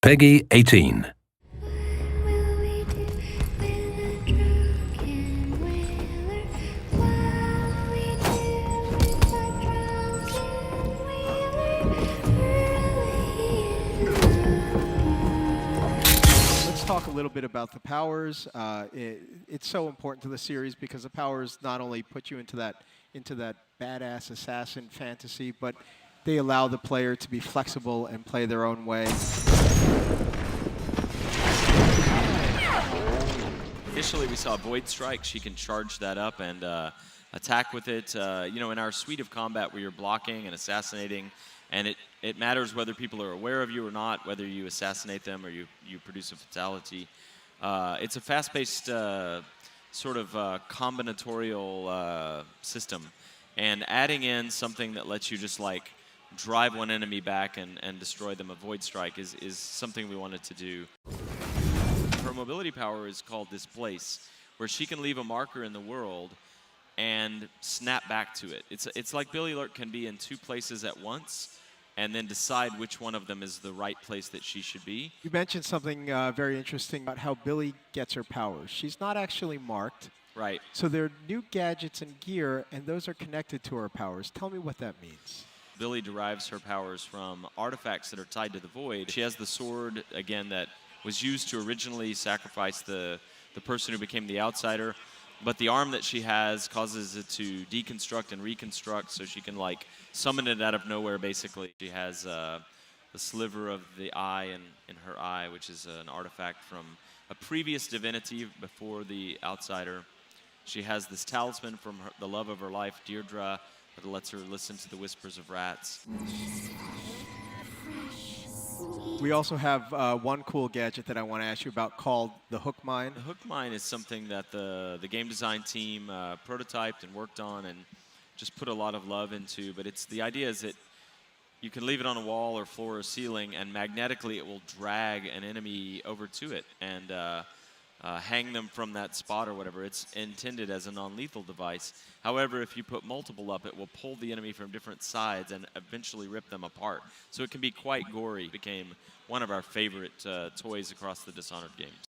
Peggy 18. Let's talk a little bit about the powers. It's so important to the series because the powers not only put you into that badass assassin fantasy, but they allow the player to be flexible and play their own way. Initially, we saw Void Strike. She can charge that up and attack with it. You know, in our suite of combat where you're blocking and assassinating, and it matters whether people are aware of you or not, whether you assassinate them or you produce a fatality. It's a fast-paced sort of combinatorial system. And adding in something that lets you just like drive one enemy back and destroy them, a Void Strike, is something we wanted to do. Her mobility power is called Displace, where she can leave a marker in the world and snap back to it. It's like Billie can be in two places at once and then decide which one of them is the right place that she should be. You mentioned something very interesting about how Billie gets her powers. She's not actually marked. Right. So there are new gadgets and gear, and those are connected to her powers. Tell me what that means. Billie derives her powers from artifacts that are tied to the Void. She has the sword, again, that was used to originally sacrifice the person who became the outsider, but the arm that she has causes it to deconstruct and reconstruct, so she can like summon it out of nowhere, basically. She has the sliver of the eye in her eye, which is an artifact from a previous divinity before the outsider. She has this talisman from the love of her life, Deirdre, that lets her listen to the whispers of rats. We also have one cool gadget that I want to ask you about called the Hook Mine. The Hook Mine is something that the game design team prototyped and worked on and just put a lot of love into. But the idea is that you can leave it on a wall or floor or ceiling, and magnetically it will drag an enemy over to it and hang them from that spot or whatever. It's intended as a non-lethal device. However, if you put multiple up, it will pull the enemy from different sides and eventually rip them apart. So it can be quite gory. It became one of our favorite toys across the Dishonored games.